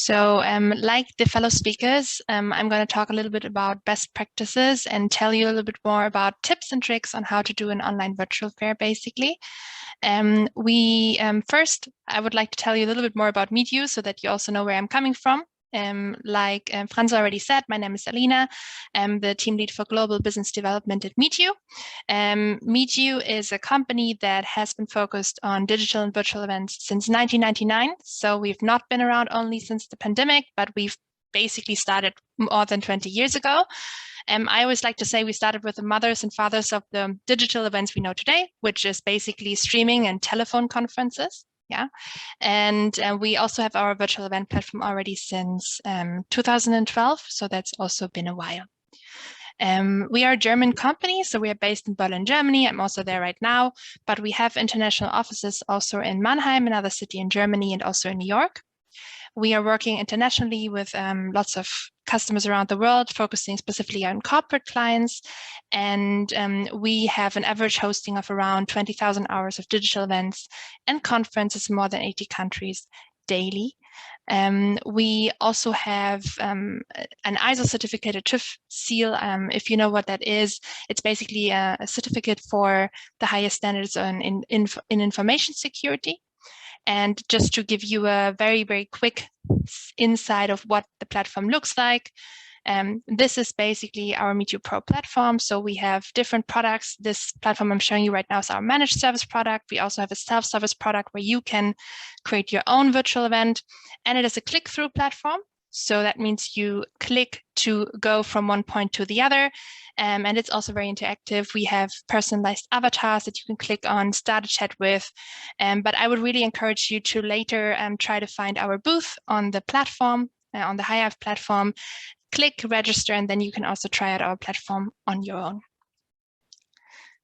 Like the fellow speakers, I'm going to talk a little bit about best practices and tell you a little bit more about tips and tricks on how to do an online virtual fair, basically. First, I would like to tell you a little bit more about MeetYoo so that you also know where I'm coming from. Like Franz already said, my name is Alina. I'm the team lead for global business development at MeetYoo. MeetYoo is a company that has been focused on digital and virtual events since 1999. So we've not been around only since the pandemic, but we've basically started more than 20 years ago. I always like to say we started with the mothers and fathers of the digital events we know today, which is basically streaming and telephone conferences. Yeah, and we also have our virtual event platform already since 2012, so that's also been a while. We are a German company, so we are based in Berlin, Germany. I'm also there right now, but we have international offices also in Mannheim, another city in Germany, and also in New York. We are working internationally with lots of customers around the world, focusing specifically on corporate clients. And we have an average hosting of around 20,000 hours of digital events and conferences in more than 80 countries daily. We also have an ISO certificated TÜV seal. If you know what that is, it's basically a certificate for the highest standards in information security. And just to give you a very, very quick insight of what the platform looks like, this is basically our MeetYoo Pro platform. So we have different products. This platform I'm showing you right now is our managed service product. We also have a self-service product where you can create your own virtual event. And it is a click-through platform. So that means you click to go from one point to the other. And it's also very interactive. We have personalized avatars that you can click on, start a chat with. But I would really encourage you to later try to find our booth on the platform, on the HiHive platform, click register, and then you can also try out our platform on your own.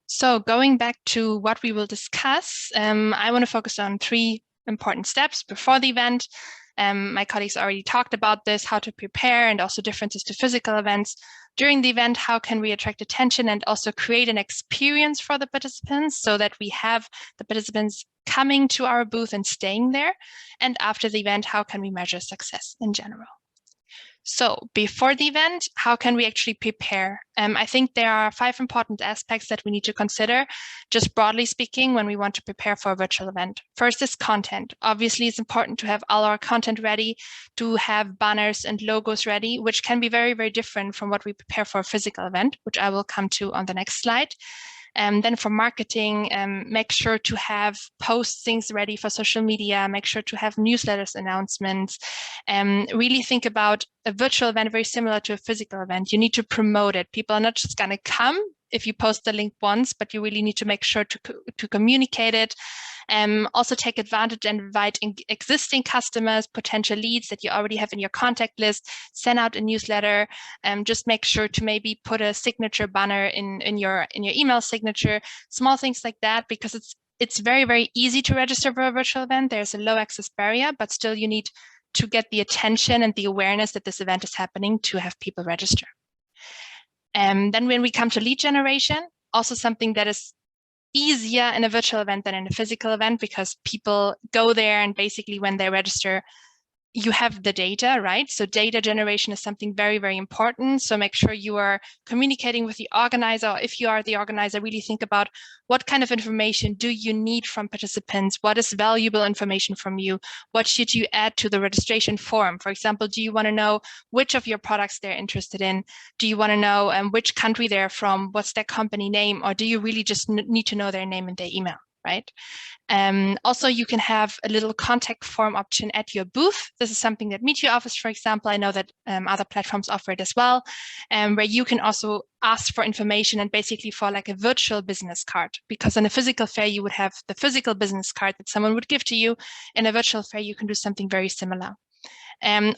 So going back to what we will discuss, I want to focus on 3 important steps before the event. My colleagues already talked about this, how to prepare, and also differences to physical events. During the event, how can we attract attention and also create an experience for the participants so that we have the participants coming to our booth and staying there? And after the event, how can we measure success in general? So before the event, how can we actually prepare? I think there are 5 important aspects that we need to consider, just broadly speaking, when we want to prepare for a virtual event. First is content. Obviously, it's important to have all our content ready, to have banners and logos ready, which can be very, very different from what we prepare for a physical event, which I will come to on the next slide. Then for marketing, make sure to have postings ready for social media, make sure to have newsletters, announcements, really think about a virtual event very similar to a physical event. You need to promote it. People are not just going to come if you post the link once, but you really need to make sure to communicate it. Also take advantage and invite existing customers, potential leads that you already have in your contact list, send out a newsletter, just make sure to maybe put a signature banner in your email signature, small things like that, because it's very, very easy to register for a virtual event. There's a low access barrier, but still you need to get the attention and the awareness that this event is happening to have people register. Then when we come to lead generation, also something that is easier in a virtual event than in a physical event, because people go there and basically when they register, you have the data, right? So data generation is something very, very important. So make sure you are communicating with the organizer. Or if you are the organizer, really think about what kind of information do you need from participants? What is valuable information from you? What should you add to the registration form? For example, do you want to know which of your products they're interested in? Do you want to know which country they're from? What's their company name? Or do you really just need to know their name and their email, right? Also, you can have a little contact form option at your booth. This is something that MeetYoo offers, for example. I know that other platforms offer it as well, where you can also ask for information and basically for like a virtual business card, because in a physical fair, you would have the physical business card that someone would give to you. In a virtual fair, you can do something very similar.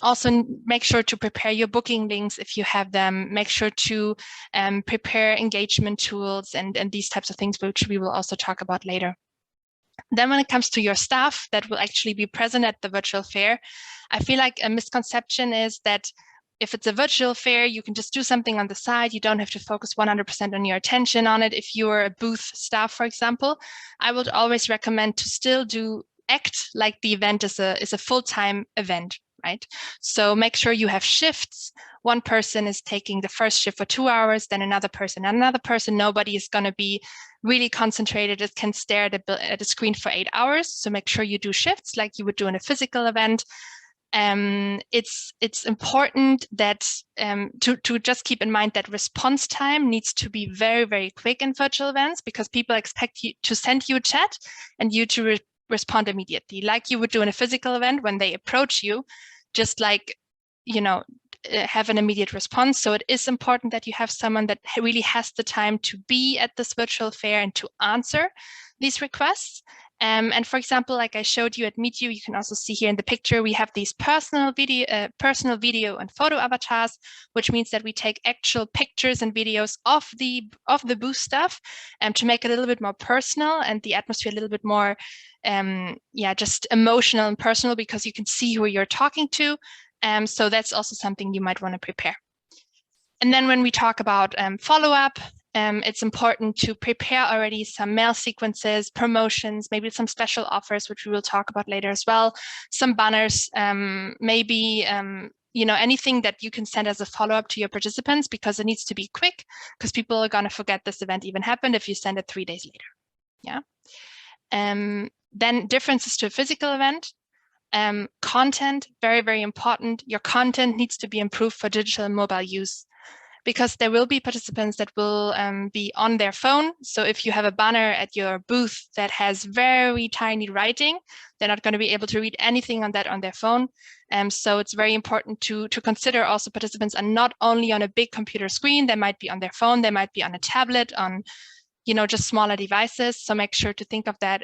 Also, make sure to prepare your booking links if you have them. Make sure to prepare engagement tools and these types of things, which we will also talk about later. Then when it comes to your staff that will actually be present at the virtual fair, I feel like a misconception is that if it's a virtual fair, you can just do something on the side. You don't have to focus 100% on your attention on it. If you're a booth staff, for example, I would always recommend to still act like the event is a full-time event. right? So make sure you have shifts. One person is taking the first shift for 2 hours, then another person. Nobody is going to be really concentrated. It can stare at a screen for 8 hours. So make sure you do shifts like you would do in a physical event. It's important that to just keep in mind that response time needs to be very, very quick in virtual events, because people expect you to send you a chat and you to respond immediately, like you would do in a physical event when they approach you, just like, you know, have an immediate response. So it is important that you have someone that really has the time to be at this virtual fair and to answer these requests. And for example, like I showed you at MeetYoo, you can also see here in the picture, we have these personal video and photo avatars, which means that we take actual pictures and videos of the booth stuff to make it a little bit more personal and the atmosphere a little bit more, just emotional and personal, because you can see who you're talking to. So that's also something you might want to prepare. And then when we talk about follow-up, it's important to prepare already some mail sequences, promotions, maybe some special offers, which we will talk about later as well, some banners, maybe anything that you can send as a follow-up to your participants, because it needs to be quick, because people are going to forget this event even happened if you send it 3 days later. Yeah. Then differences to a physical event. Content, very, very important. Your content needs to be improved for digital and mobile use, because there will be participants that will be on their phone. So if you have a banner at your booth that has very tiny writing, they're not going to be able to read anything on that on their phone. So it's very important to consider also participants are not only on a big computer screen, they might be on their phone, they might be on a tablet, on just smaller devices. So make sure to think of that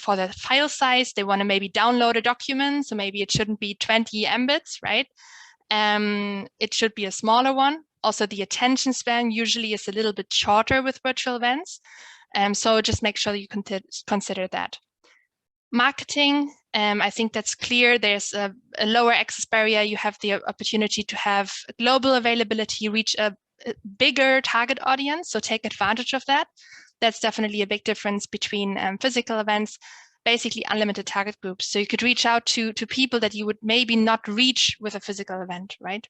for the file size. They want to maybe download a document, so maybe it shouldn't be 20 MB, right? It should be a smaller one. Also, the attention span usually is a little bit shorter with virtual events. So just make sure you consider that. Marketing, I think that's clear. There's a lower access barrier. You have the opportunity to have global availability, reach a bigger target audience. So take advantage of that. That's definitely a big difference between physical events. Basically unlimited target groups. So you could reach out to people that you would maybe not reach with a physical event, right?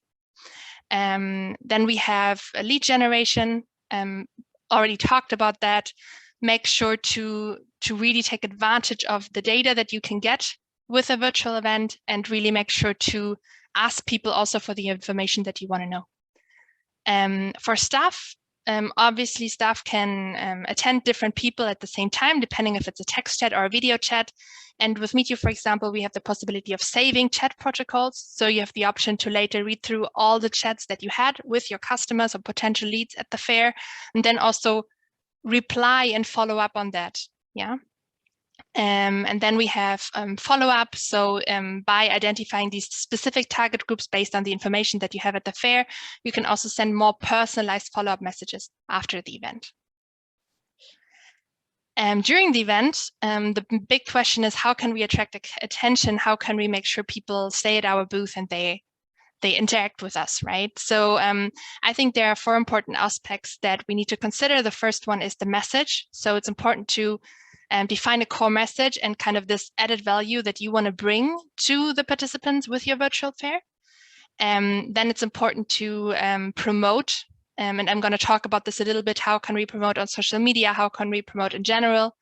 Then we have a lead generation. Already talked about that. Make sure to really take advantage of the data that you can get with a virtual event, and really make sure to ask people also for the information that you want to know. For staff, obviously staff can attend different people at the same time, depending if it's a text chat or a video chat. And with MeetYoo, for example, we have the possibility of saving chat protocols. So you have the option to later read through all the chats that you had with your customers or potential leads at the fair, and then also reply and follow up on that. Yeah. And then we have follow-up. So by identifying these specific target groups based on the information that you have at the fair, you can also send more personalized follow-up messages after the event. During the event, the big question is, how can we attract attention? How can we make sure people stay at our booth and they interact with us, right? So I think there are 4 important aspects that we need to consider. The first one is the message. So it's important to define a core message and kind of this added value that you want to bring to the participants with your virtual fair. Then it's important to promote, and I'm going to talk about this a little bit. How can we promote on social media? How can we promote in general?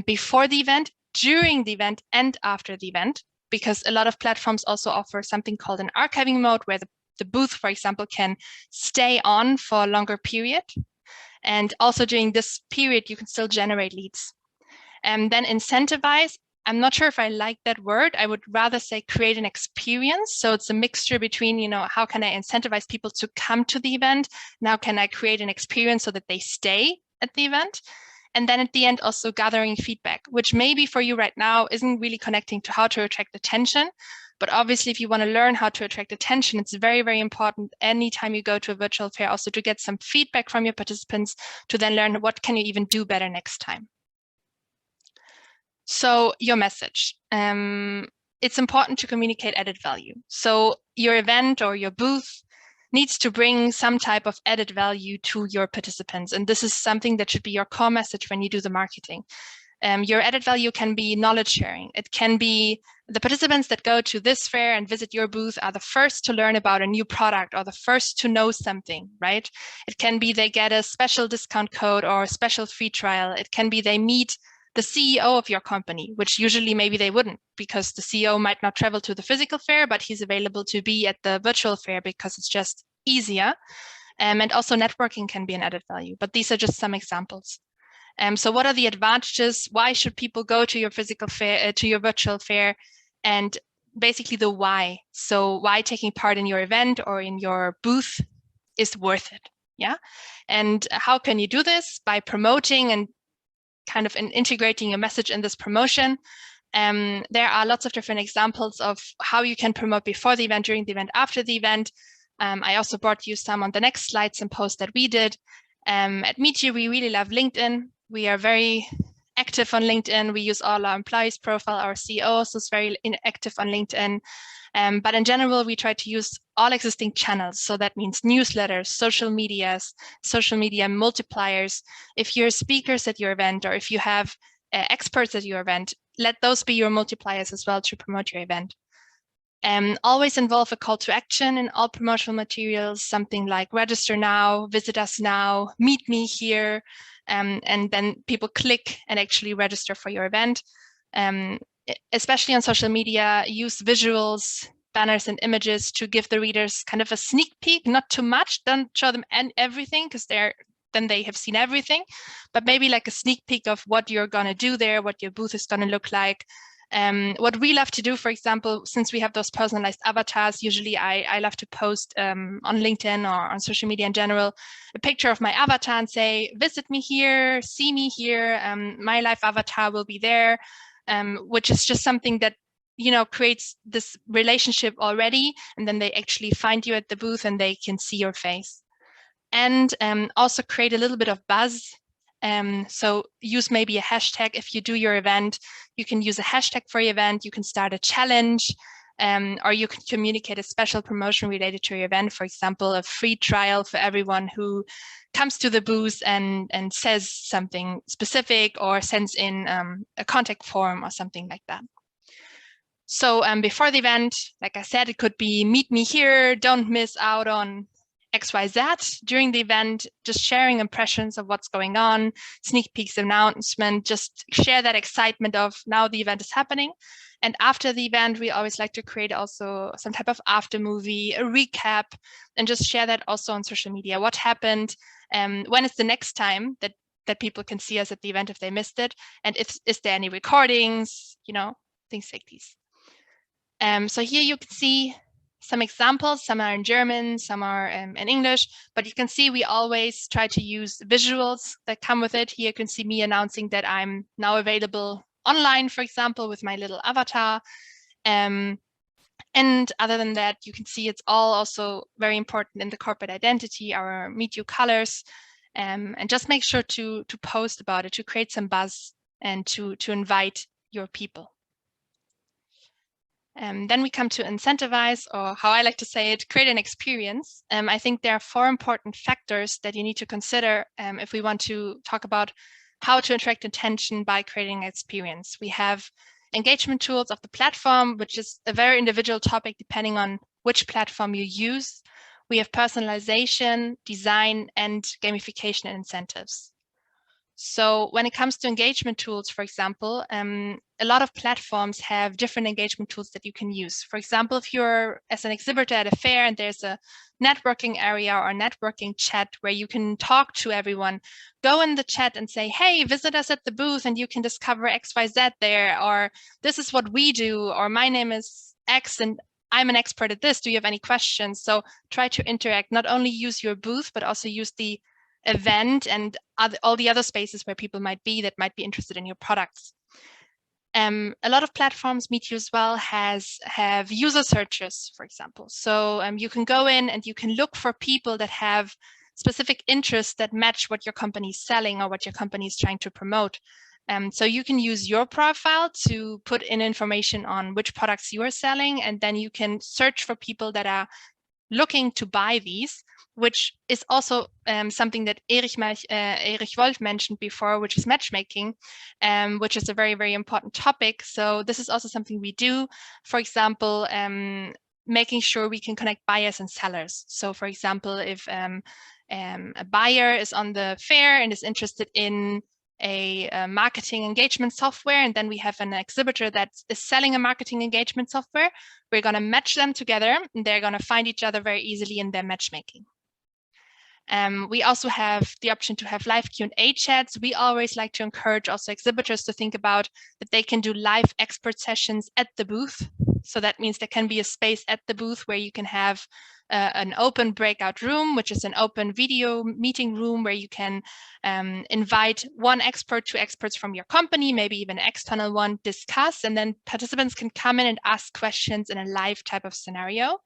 Before the event, during the event, and after the event, because a lot of platforms also offer something called an archiving mode, where the booth, for example, can stay on for a longer period. And also during this period, you can still generate leads. And then incentivize. I'm not sure if I like that word. I would rather say create an experience. So it's a mixture between, how can I incentivize people to come to the event? Now, can I create an experience so that they stay at the event? And then at the end, also gathering feedback, which maybe for you right now isn't really connecting to how to attract attention. But obviously, if you want to learn how to attract attention, it's very, very important anytime you go to a virtual fair also to get some feedback from your participants to then learn what can you even do better next time. So your message, it's important to communicate added value. So your event or your booth needs to bring some type of added value to your participants. And this is something that should be your core message when you do the marketing. Your added value can be knowledge sharing. It can be the participants that go to this fair and visit your booth are the first to learn about a new product or the first to know something, right? It can be they get a special discount code or a special free trial. It can be they meet the CEO of your company, which usually maybe they wouldn't, because the CEO might not travel to the physical fair, but he's available to be at the virtual fair because it's just easier. And also networking can be an added value, but these are just some examples. So what are the advantages? Why should people go to your physical fair, to your virtual fair? And basically the why. So why taking part in your event or in your booth is worth it. Yeah. And how can you do this? By promoting and kind of integrating your message in this promotion. There are lots of different examples of how you can promote before the event, during the event, after the event. I also brought you some on the next slide, some posts that we did. At MeetYoo, we really love LinkedIn. We are very active on LinkedIn. We use all our employees' profile, our CEOs is very active on LinkedIn. But in general, we try to use all existing channels. So that means newsletters, social media multipliers. If you're speakers at your event or if you have experts at your event, let those be your multipliers as well to promote your event. Always involve a call to action in all promotional materials, something like register now, visit us now, meet me here, and then people click and actually register for your event. Especially on social media, use visuals, banners and images to give the readers kind of a sneak peek, not too much, don't show them everything because then they have seen everything, but maybe like a sneak peek of what you're gonna do there, what your booth is gonna look like. What we love to do, for example, since we have those personalized avatars, usually I love to post on LinkedIn or on social media in general, a picture of my avatar and say, visit me here, see me here, my live avatar will be there, which is just something that, creates this relationship already, and then they actually find you at the booth and they can see your face. And also create a little bit of buzz. So use maybe a hashtag. If you do your event, you can use a hashtag for your event. You can start a challenge, or you can communicate a special promotion related to your event. For example, a free trial for everyone who comes to the booth and says something specific or sends in a contact form or something like that. So before the event, like I said, it could be meet me here, don't miss out on XYZ. During the event, just sharing impressions of what's going on, sneak peeks, announcement, just share that excitement of now the event is happening. And after the event, we always like to create also some type of after movie, a recap, and just share that also on social media. What happened? When is the next time that people can see us at the event if they missed it? And is there any recordings, things like these. So here you can see some examples. Some are in German, some are in English, but you can see we always try to use visuals that come with it. Here you can see me announcing that I'm now available online, for example, with my little avatar. And other than that, you can see it's all also very important in the corporate identity, our MeetYoo colors, and just make sure to post about it, to create some buzz and to invite your people. Then we come to incentivize, or how I like to say it, create an experience. I think there are 4 important factors that you need to consider if we want to talk about how to attract attention by creating an experience. We have engagement tools of the platform, which is a very individual topic depending on which platform you use. We have personalization, design, and gamification and incentives. So when it comes to engagement tools, for example, a lot of platforms have different engagement tools that you can use. For example, if you're as an exhibitor at a fair and there's a networking area or networking chat where you can talk to everyone, go in the chat and say, hey, visit us at the booth and you can discover XYZ there, or this is what we do, or my name is X and I'm an expert at this. Do you have any questions? So try to interact, not only use your booth, but also use the event and all the other spaces where people might be interested in your products. A lot of platforms, MeetYoo as well, have user searches, for example. So you can go in and you can look for people that have specific interests that match what your company is selling or what your company is trying to promote. So you can use your profile to put in information on which products you are selling, and then you can search for people that are looking to buy these, which is also something that Erich Wolf mentioned before, which is matchmaking, which is a very, very important topic. So this is also something we do. For example, making sure we can connect buyers and sellers. So for example, if a buyer is on the fair and is interested in a marketing engagement software, and then we have an exhibitor that is selling a marketing engagement software, we're going to match them together, and they're going to find each other very easily in their matchmaking. We also have the option to have live Q&A chats. We always like to encourage also exhibitors to think about that they can do live expert sessions at the booth. So that means there can be a space at the booth where you can have an open breakout room, which is an open video meeting room where you can invite one expert, two experts from your company, maybe even an external one, discuss, and then participants can come in and ask questions in a live type of scenario.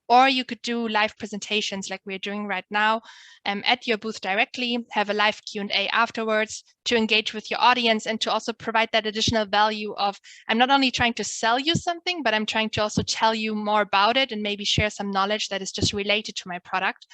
Or you could do live presentations like we're doing right now at your booth directly, have a live Q&A afterwards to engage with your audience and to also provide that additional value of, I'm not only trying to sell you something, but I'm trying to also tell you more about it and maybe share some knowledge that is just related to my product.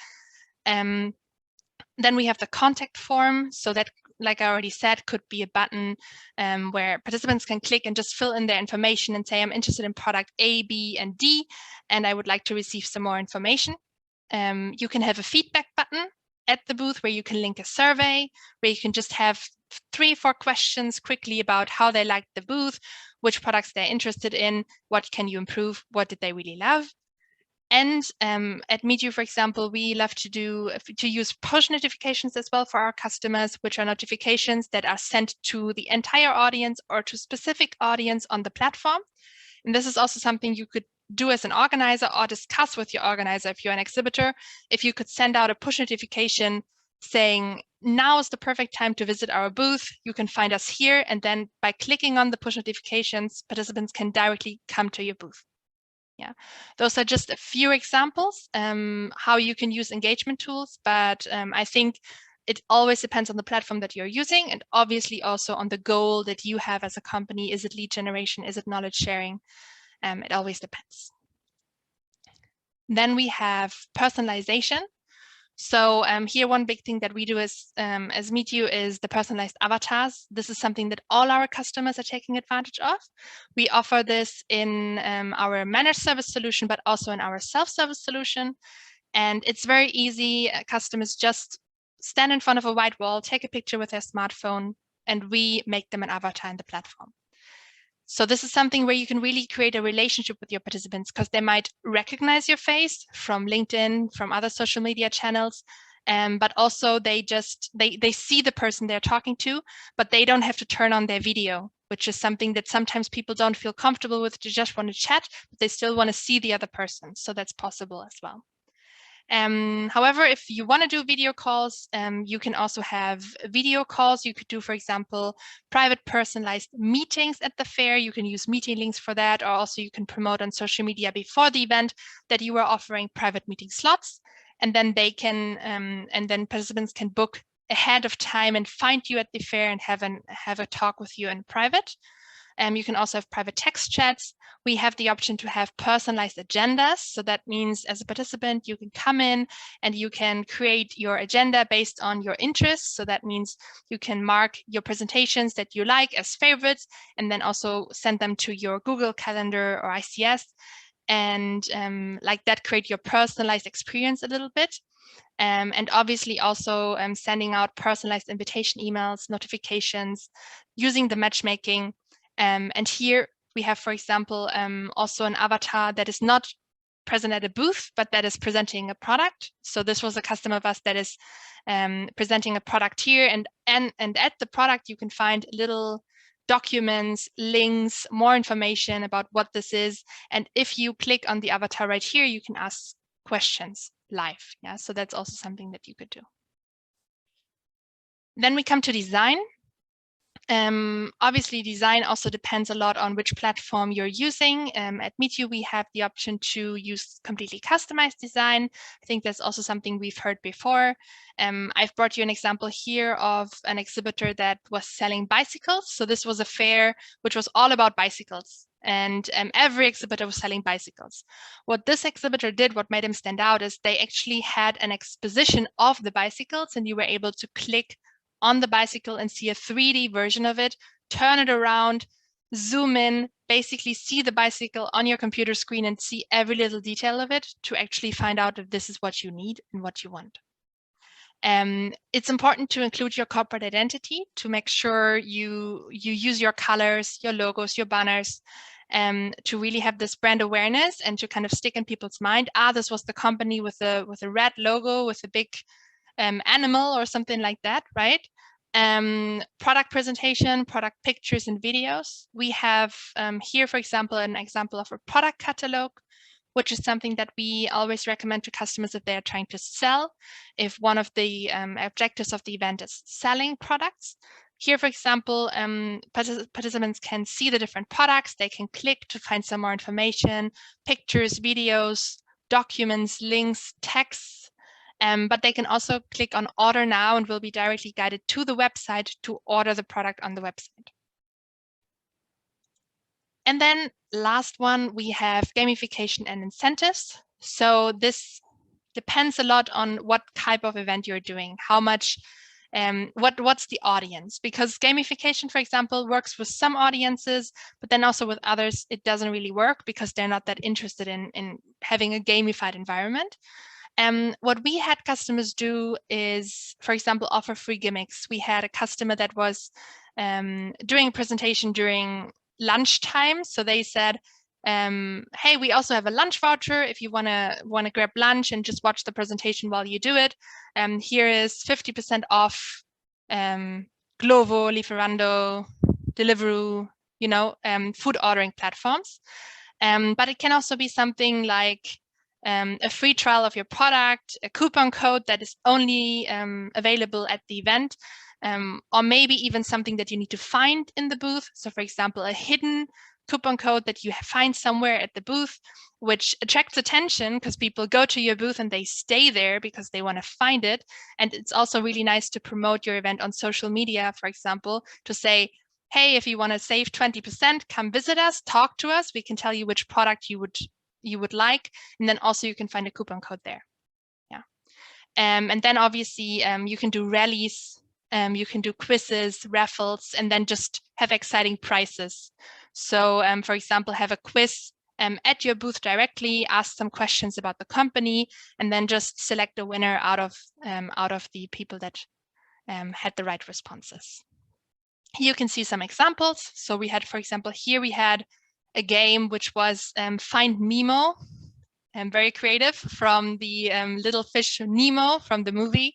Then we have the contact form. So that, like I already said, could be a button where participants can click and just fill in their information and say, I'm interested in product A, B, and D, and I would like to receive some more information. You can have a feedback button at the booth where you can link a survey, where you can just have 3 or 4 questions quickly about how they liked the booth, which products they're interested in, what can you improve, what did they really love. And at MeetYoo, for example, we love to use push notifications as well for our customers, which are notifications that are sent to the entire audience or to specific audience on the platform. And this is also something you could do as an organizer or discuss with your organizer if you're an exhibitor. If you could send out a push notification saying, now is the perfect time to visit our booth, you can find us here. And then by clicking on the push notifications, participants can directly come to your booth. Yeah, those are just a few examples how you can use engagement tools, but I think it always depends on the platform that you're using and obviously also on the goal that you have as a company. Is it lead generation? Is it knowledge sharing? It always depends. Then we have personalization. So here, one big thing that we do as MeetYoo is the personalized avatars. This is something that all our customers are taking advantage of. We offer this in our managed service solution, but also in our self-service solution. And it's very easy. Customers just stand in front of a white wall, take a picture with their smartphone, and we make them an avatar in the platform. So this is something where you can really create a relationship with your participants because they might recognize your face from LinkedIn, from other social media channels, but also they see the person they're talking to, but they don't have to turn on their video, which is something that sometimes people don't feel comfortable with. They just want to chat, but they still want to see the other person. So that's possible as well. However, if you want to do video calls, you can also have video calls. You could do, for example, private personalized meetings at the fair. You can use meeting links for that, or also you can promote on social media before the event that you are offering private meeting slots, and then they can, and then participants can book ahead of time and find you at the fair and have a talk with you in private. You can also have private text chats. We have the option to have personalized agendas. So that means as a participant, you can come in and you can create your agenda based on your interests. So that means you can mark your presentations that you like as favorites and then also send them to your Google Calendar or ICS. And like that, create your personalized experience a little bit. And obviously also sending out personalized invitation emails, notifications, using the matchmaking. And here we have, for example, also an avatar that is not present at a booth, but that is presenting a product. So this was a customer of us that is presenting a product here. And at the product, you can find little documents, links, more information about what this is. And if you click on the avatar right here, you can ask questions live. Yeah, so that's also something that you could do. Then we come to design. Obviously, design also depends a lot on which platform you're using. At MeetYoo, we have the option to use completely customized design. I think that's also something we've heard before. I've brought you an example here of an exhibitor that was selling bicycles. So this was a fair which was all about bicycles. and every exhibitor was selling bicycles. What this exhibitor did, what made him stand out, is they actually had an exposition of the bicycles, and you were able to click on the bicycle and see a 3D version of it, turn it around, zoom in, basically see the bicycle on your computer screen and see every little detail of it to actually find out if this is what you need and what you want. It's important to include your corporate identity to make sure you use your colors, your logos, your banners, to really have this brand awareness and to kind of stick in people's mind. This was the company with a red logo with a big animal or something like that, right? Product presentation, product pictures and videos. We have here, for example, an example of a product catalog, which is something that we always recommend to customers if they're trying to sell. If one of the objectives of the event is selling products. Here, for example, participants can see the different products. They can click to find some more information, pictures, videos, documents, links, texts. But they can also click on order now and will be directly guided to the website to order the product on the website. And then last one, we have gamification and incentives. So this depends a lot on what type of event you're doing, how much, what's the audience? Because gamification, for example, works with some audiences, but then also with others, it doesn't really work because they're not that interested in having a gamified environment. What we had customers do is, for example, offer free gimmicks. We had a customer that was doing a presentation during lunchtime. So they said, hey, we also have a lunch voucher if you want to grab lunch and just watch the presentation while you do it. Here is 50% off Glovo, Lieferando, Deliveroo, food ordering platforms. But it can also be something like a free trial of your product, a coupon code that is only available at the event, or maybe even something that you need to find in the booth. So for example, a hidden coupon code that you find somewhere at the booth, which attracts attention because people go to your booth and they stay there because they want to find it. And it's also really nice to promote your event on social media, for example, to say, hey, if you want to save 20%, come visit us, talk to us. We can tell you which product you would like. And then also you can find a coupon code there. Yeah. And then obviously you can do rallies, you can do quizzes, raffles, and then just have exciting prizes. So for example, have a quiz at your booth directly, ask some questions about the company, and then just select a winner out of the people that had the right responses. Here you can see some examples. So we had, for example, here we had a game which was Find Nemo, very creative, from the little fish Nemo from the movie.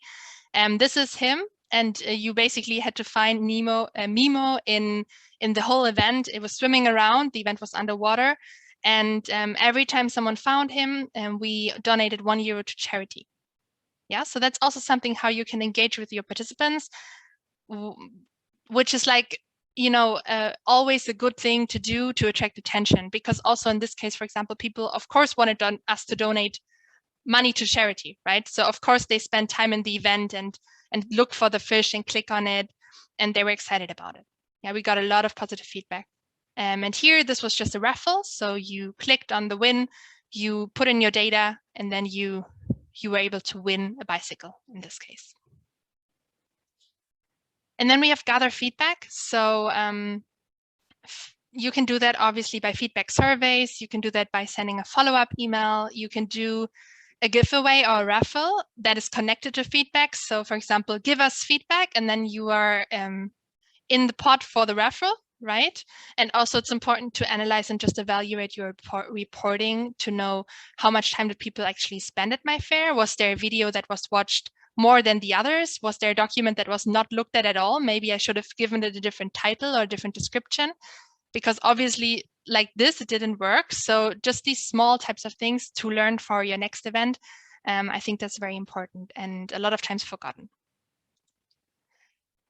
This is him, and you basically had to find Nemo in the whole event. It was swimming around, the event was underwater, and every time someone found him, we donated €1 to charity. Yeah, so that's also something how you can engage with your participants, which is like, always a good thing to do to attract attention, because also in this case, for example, people of course wanted us to donate money to charity, right? So of course they spend time in the event and look for the fish and click on it, and they were excited about it. Yeah, we got a lot of positive feedback. And here, this was just a raffle. So you clicked on the win, you put in your data, and then you were able to win a bicycle in this case. And then we have gather feedback. So you can do that obviously by feedback surveys. You can do that by sending a follow-up email. You can do a giveaway or a raffle that is connected to feedback. So for example, give us feedback, and then you are in the pot for the raffle, right? And also it's important to analyze and just evaluate your reporting to know how much time did people actually spend at my fair? Was there a video that was watched more than the others? Was there a document that was not looked at all? Maybe I should have given it a different title or a different description, because obviously like this, it didn't work. So just these small types of things to learn for your next event, I think that's very important and a lot of times forgotten.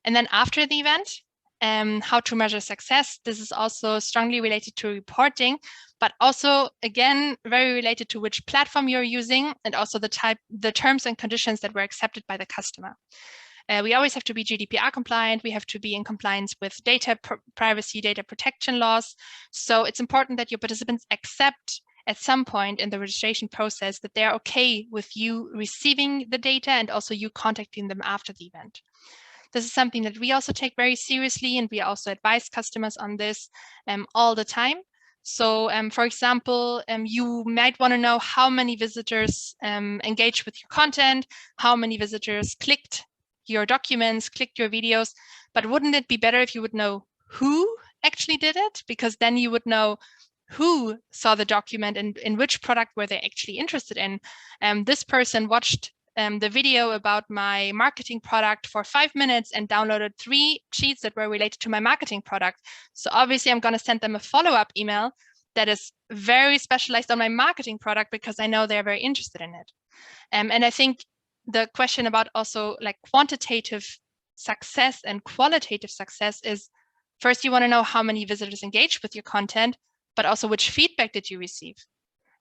And then after the event, how to measure success. This is also strongly related to reporting, but also, again, very related to which platform you're using and also the terms and conditions that were accepted by the customer. We always have to be GDPR compliant. We have to be in compliance with data privacy, data protection laws. So it's important that your participants accept at some point in the registration process that they're okay with you receiving the data and also you contacting them after the event. This is something that we also take very seriously, and we also advise customers on this all the time. So for example, you might want to know how many visitors engaged with your content, how many visitors clicked your documents, clicked your videos, but wouldn't it be better if you would know who actually did it? Because then you would know who saw the document and in which product were they actually interested in. This person watched the video about my marketing product for 5 minutes and downloaded 3 sheets that were related to my marketing product. So obviously I'm going to send them a follow-up email that is very specialized on my marketing product because I know they're very interested in it. And I think the question about also like quantitative success and qualitative success is, first you want to know how many visitors engaged with your content, but also which feedback did you receive?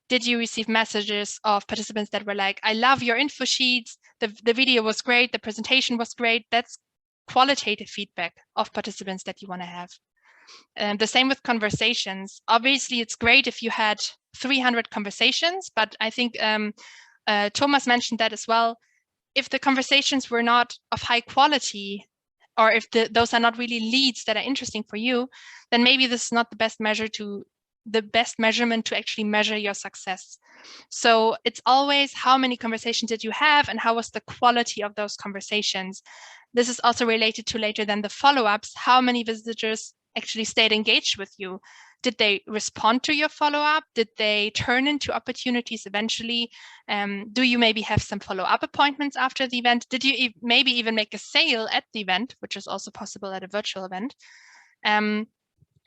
Did you receive messages of participants that were like, I love your info sheets, the video was great, the presentation was great? That's qualitative feedback of participants that you want to have. And the same with conversations. Obviously, it's great if you had 300 conversations, but I think Thomas mentioned that as well. If the conversations were not of high quality, or if those are not really leads that are interesting for you, then maybe this is not the best measurement to actually measure your success. So it's always how many conversations did you have and how was the quality of those conversations. This is also related to later than the follow-ups. How many visitors actually stayed engaged with you? Did they respond to your follow-up? Did they turn into opportunities eventually? Do you maybe have some follow-up appointments after the event? Did you maybe even make a sale at the event, which is also possible at a virtual event?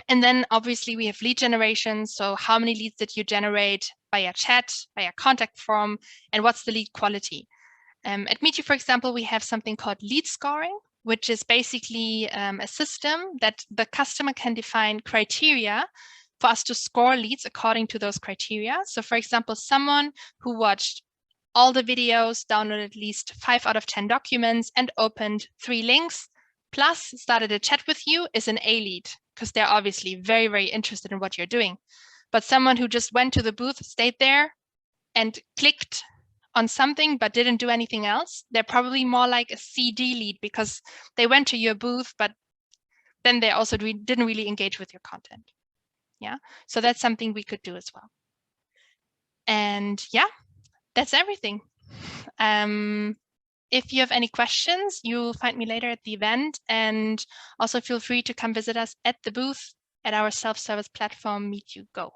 And then obviously we have lead generation. So how many leads did you generate via chat, via contact form, and what's the lead quality? At MeetYoo, for example, we have something called lead scoring, which is basically a system that the customer can define criteria for us to score leads according to those criteria. So for example, someone who watched all the videos, downloaded at least 5 out of 10 documents, and opened 3 links, plus started a chat with you is an A lead, because they're obviously very, very interested in what you're doing. But someone who just went to the booth, stayed there, and clicked on something but didn't do anything else, they're probably more like a CD lead because they went to your booth, but then they also didn't really engage with your content. Yeah, so that's something we could do as well. And yeah, that's everything. If you have any questions, you'll find me later at the event, and also feel free to come visit us at the booth at our self-service platform, MeetYoo Go.